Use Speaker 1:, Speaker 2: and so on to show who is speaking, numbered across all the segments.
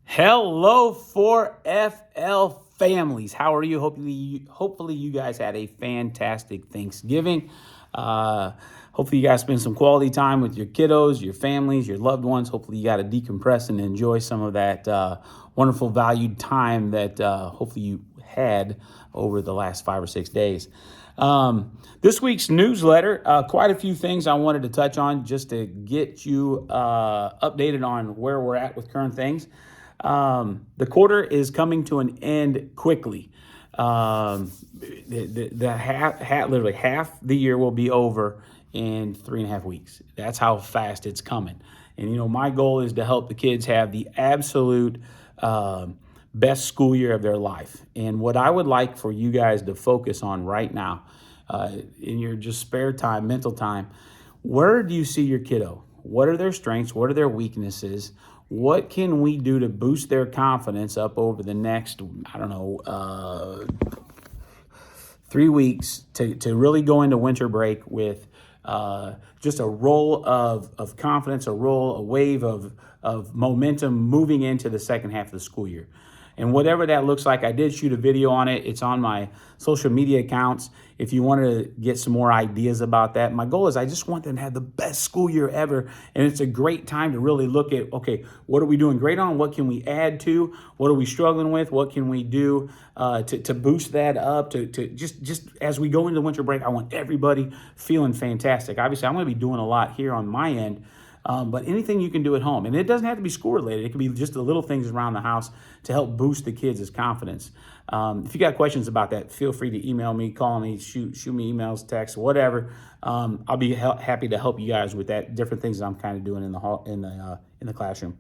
Speaker 1: Hello, 4FL families. How are you? Hopefully you guys had a fantastic Thanksgiving. Uh, Hopefully you guys spent some quality time with your kiddos, your families, your loved ones. Hopefully you got to decompress and enjoy some of that wonderful valued time that hopefully you had over the last 5 or 6 days. This week's newsletter, quite a few things I wanted to touch on just to get you updated on where we're at with current things. The quarter is coming to an end quickly. Literally half the year will be over in 3.5 weeks. That's how fast it's coming. And my goal is to help the kids have the absolute best school year of their life. And what I would like for you guys to focus on right now, in your just spare time, mental time, where do you see your kiddo? What are their strengths? What are their weaknesses? What can we do to boost their confidence up over the next, 3 weeks to really go into winter break with just a roll of confidence, a wave of momentum moving into the second half of the school year. And whatever that looks like, I did shoot a video on it. It's on my social media accounts. If you want to get some more ideas about that, my goal is I just want them to have the best school year ever. And it's a great time to really look at, okay, what are we doing great on? What can we add to? What are we struggling with? What can we do to boost that up? To just as we go into winter break, I want everybody feeling fantastic. Obviously, I'm going to be doing a lot here on my end. But anything you can do at home, and it doesn't have to be school related. It can be just the little things around the house to help boost the kids' confidence. If you got questions about that, feel free to email me, call me, shoot me emails, text, whatever. I'll be happy to help you guys with that. Different things that I'm kind of doing in the classroom.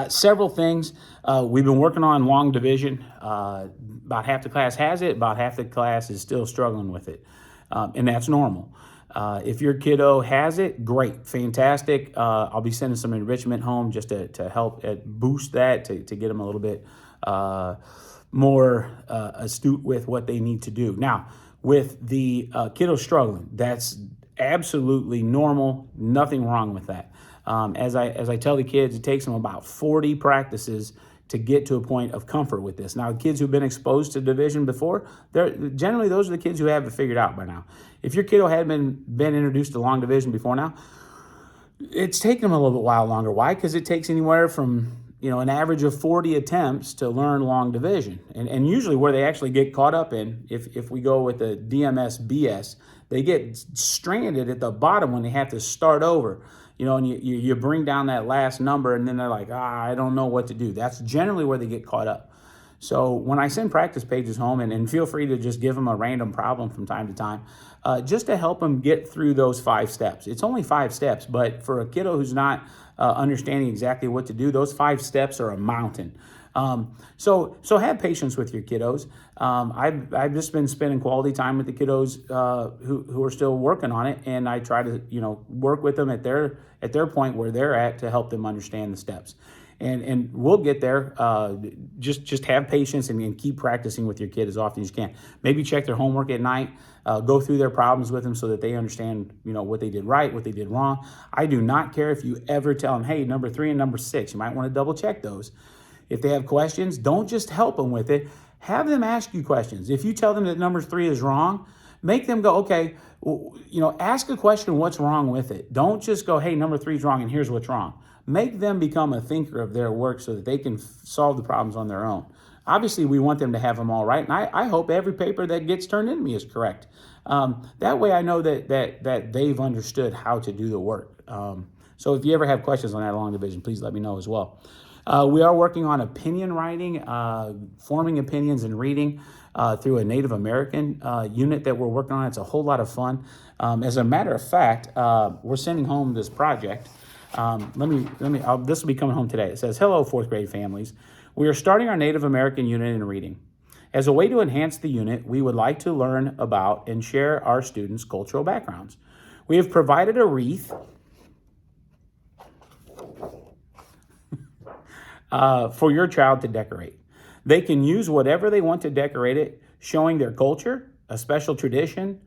Speaker 1: Several things. We've been working on long division. About half the class has it. About half the class is still struggling with it, and that's normal. If your kiddo has it, great, fantastic. I'll be sending some enrichment home just to help boost that, to get them a little bit more astute with what they need to do. Now, with the kiddo struggling, that's absolutely normal, nothing wrong with that. As I tell the kids, it takes them about 40 practices to get to a point of comfort with this. Now, kids who've been exposed to division before, generally those are the kids who have it figured out by now. If your kiddo had been introduced to long division before now, it's taken them a little bit while longer. Why? Because it takes anywhere from an average of 40 attempts to learn long division. And usually where they actually get caught up in, if we go with the DMS BS, they get stranded at the bottom when they have to start over. And you bring down that last number, and then they're like, I don't know what to do. That's generally where they get caught up. So when I send practice pages home, and feel free to just give them a random problem from time to time, just to help them get through those 5 steps. It's only 5 steps, but for a kiddo who's not understanding exactly what to do, those 5 steps are a mountain. So have patience with your kiddos. I've just been spending quality time with the kiddos who are still working on it, and I try to work with them at their point where they're at to help them understand the steps. And we'll get there. Just have patience and keep practicing with your kid as often as you can. Maybe check their homework at night. Go through their problems with them so that they understand, what they did right, what they did wrong. I do not care if you ever tell them, hey, number 3 and number 6, you might want to double check those. If they have questions, don't just help them with it. Have them ask you questions. If you tell them that number 3 is wrong, make them go, okay, ask a question, what's wrong with it? Don't just go, hey, number 3 is wrong and here's what's wrong. Make them become a thinker of their work so that they can solve the problems on their own. Obviously, we want them to have them all right, and I hope every paper that gets turned in to me is correct. That way I know that they've understood how to do the work. So if you ever have questions on that long division, please let me know as well. We are working on opinion writing, forming opinions and reading through a Native American unit that we're working on. It's a whole lot of fun. As a matter of fact, we're sending home this project. This will be coming home today. It says, hello, 4th grade families. We are starting our Native American unit in reading. As a way to enhance the unit, we would like to learn about and share our students' cultural backgrounds. We have provided a wreath for your child to decorate. They can use whatever they want to decorate it, showing their culture, a special tradition,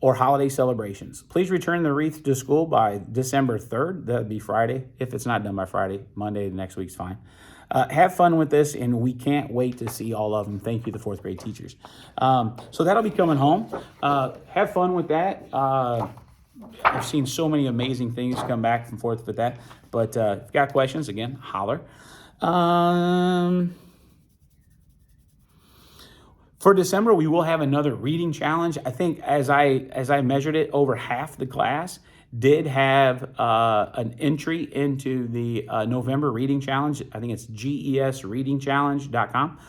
Speaker 1: or holiday celebrations. Please return the wreath to school by December 3rd. That would be Friday. If it's not done by Friday, Monday next week's fine. Have fun with this, and we can't wait to see all of them. Thank you, the fourth grade teachers. So that'll be coming home. Have fun with that. I've seen so many amazing things come back and forth with that. But if you got questions, again, holler. For December, we will have another reading challenge. I think as I measured it, over half the class did have an entry into the November reading challenge. I think it's gesreadingchallenge.com,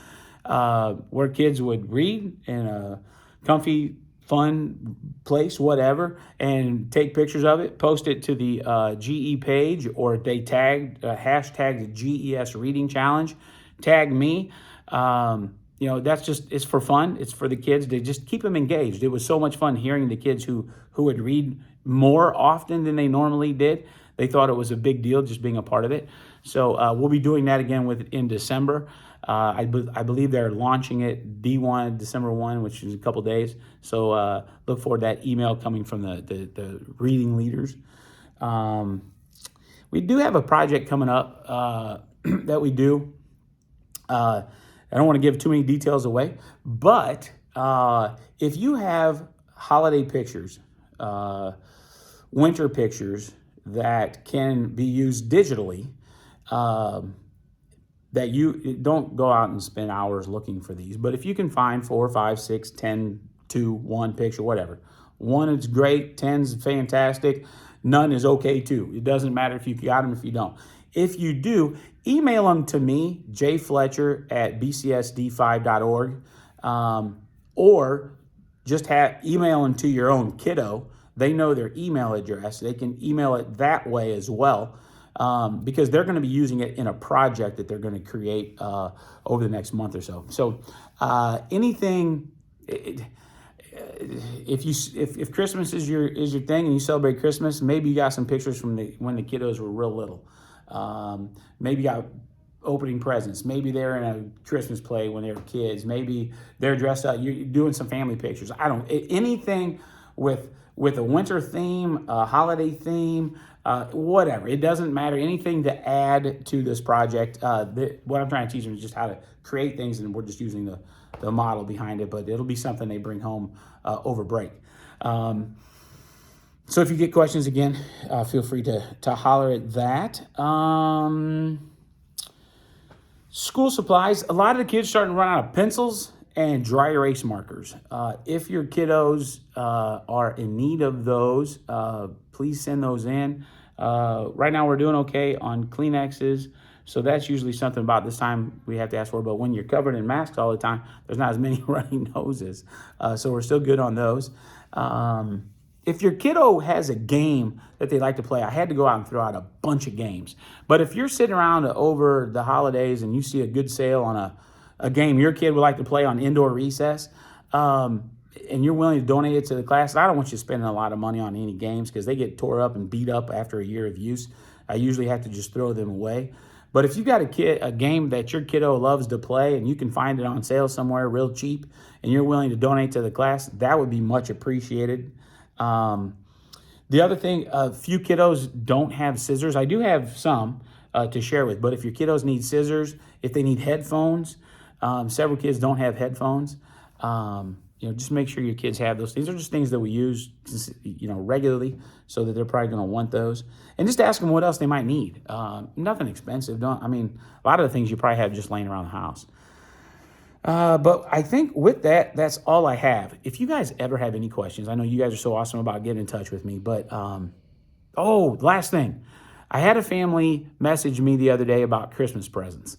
Speaker 1: where kids would read in a comfy, fun place, whatever, and take pictures of it, post it to the GE page, or they tagged hashtag GES Reading Challenge, tag me. That's just, it's for fun. It's for the kids to just keep them engaged. It was so much fun hearing the kids who would read more often than they normally did. They thought it was a big deal just being a part of it. So we'll be doing that again in December. I believe they're launching it D1, December 1, which is a couple days. So look forward to that email coming from the reading leaders. We do have a project coming up that we do. I don't want to give too many details away, but if you have holiday pictures, winter pictures that can be used digitally, that you don't go out and spend hours looking for these, but if you can find 4, 5, 6, 10, 2, 1 picture, whatever. 1 is great, 10's fantastic, none is okay too. It doesn't matter if you got them, if you don't. If you do, email them to me, jfletcher@bcsd5.org, or just email them to your own kiddo. They know their email address. They can email it that way as well, because they're going to be using it in a project that they're going to create over the next month or so. So anything, if Christmas is your thing and you celebrate Christmas, maybe you got some pictures from when the kiddos were real little. Maybe you got opening presents. Maybe they're in a Christmas play when they were kids. Maybe they're dressed up. You're doing some family pictures. anything with a winter theme, a holiday theme, whatever. It doesn't matter. Anything to add to this project. What I'm trying to teach them is just how to create things, and we're just using the model behind it. But it'll be something they bring home over break. So if you get questions, again, feel free to holler at that. School supplies. A lot of the kids starting to run out of pencils and dry erase markers. If your kiddos are in need of those, please send those in. Right now we're doing okay on Kleenexes, so that's usually something about this time we have to ask for. But when you're covered in masks all the time, there's not as many runny noses. So we're still good on those. If your kiddo has a game that they like to play, I had to go out and throw out a bunch of games. But if you're sitting around over the holidays and you see a good sale on a game your kid would like to play on indoor recess, and you're willing to donate it to the class, I don't want you spending a lot of money on any games because they get tore up and beat up after a year of use. I usually have to just throw them away. But if you got a game that your kiddo loves to play and you can find it on sale somewhere real cheap and you're willing to donate to the class, that would be much appreciated. The other thing, a few kiddos don't have scissors. I do have some to share with, but if your kiddos need scissors, if they need headphones, several kids don't have headphones. Just make sure your kids have those. These are just things that we use, regularly, so that they're probably going to want those. And just ask them what else they might need. Nothing expensive. A lot of the things you probably have just laying around the house. But I think with that, that's all I have. If you guys ever have any questions, I know you guys are so awesome about getting in touch with me, but, last thing. I had a family message me the other day about Christmas presents.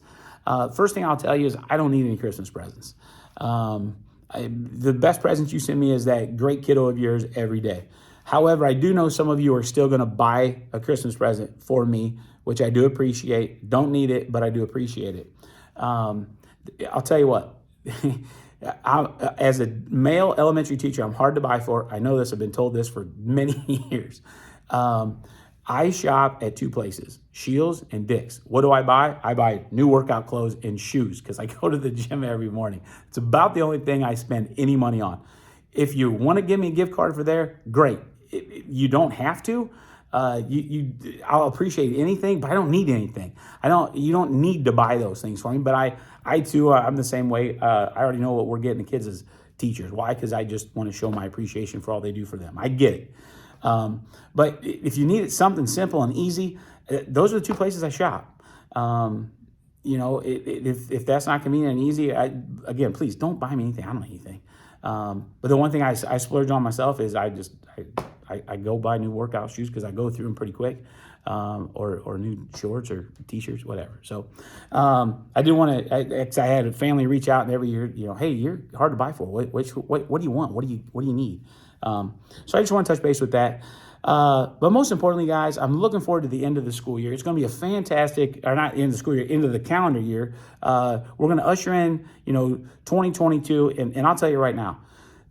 Speaker 1: First thing I'll tell you is I don't need any Christmas presents. The best present you send me is that great kiddo of yours every day. However, I do know some of you are still going to buy a Christmas present for me, which I do appreciate. Don't need it, but I do appreciate it. I'll tell you what, as a male elementary teacher, I'm hard to buy for. I know this. I've been told this for many years. I shop at 2 places, Scheels and Dick's. What do I buy? I buy new workout clothes and shoes because I go to the gym every morning. It's about the only thing I spend any money on. If you want to give me a gift card for there, great. You don't have to. I'll appreciate anything, but I don't need anything. You don't need to buy those things for me. But I too, I'm the same way. I already know what we're getting the kids as teachers. Why? Because I just want to show my appreciation for all they do for them. I get it. But if you needed something simple and easy, those are the two places I shop. If that's not convenient and easy, again, please don't buy me anything. I don't need anything. But the one thing I splurge on myself is I go buy new workout shoes because I go through them pretty quick, or new shorts or t-shirts, whatever. So I didn't want to. I had a family reach out, and every year, hey, you're hard to buy for. What do you want? What do you need? So I just want to touch base with that. But most importantly, guys, I'm looking forward to the end of the school year. It's going to be a fantastic, or not end of the school year, end of the calendar year. We're going to usher in, 2022, and I'll tell you right now,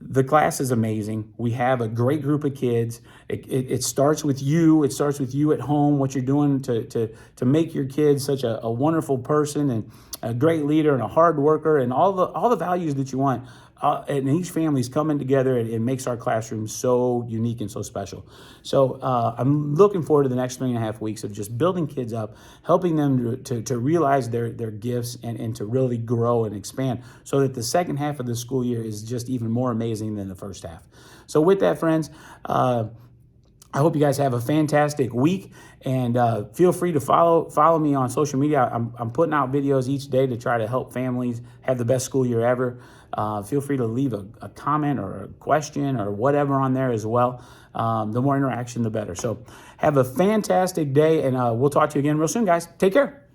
Speaker 1: the class is amazing. We have a great group of kids. It starts with you. It starts with you at home, what you're doing to make your kids such a wonderful person and a great leader and a hard worker and all the values that you want. And each family's coming together, and it makes our classroom so unique and so special. So I'm looking forward to the next 3.5 weeks of just building kids up, helping them to realize their gifts and to really grow and expand, so that the second half of the school year is just even more amazing than the first half. So with that, friends, I hope you guys have a fantastic week, and feel free to follow me on social media. I'm putting out videos each day to try to help families have the best school year ever. Feel free to leave a comment or a question or whatever on there as well. The more interaction, the better. So have a fantastic day, and we'll talk to you again real soon, guys. Take care.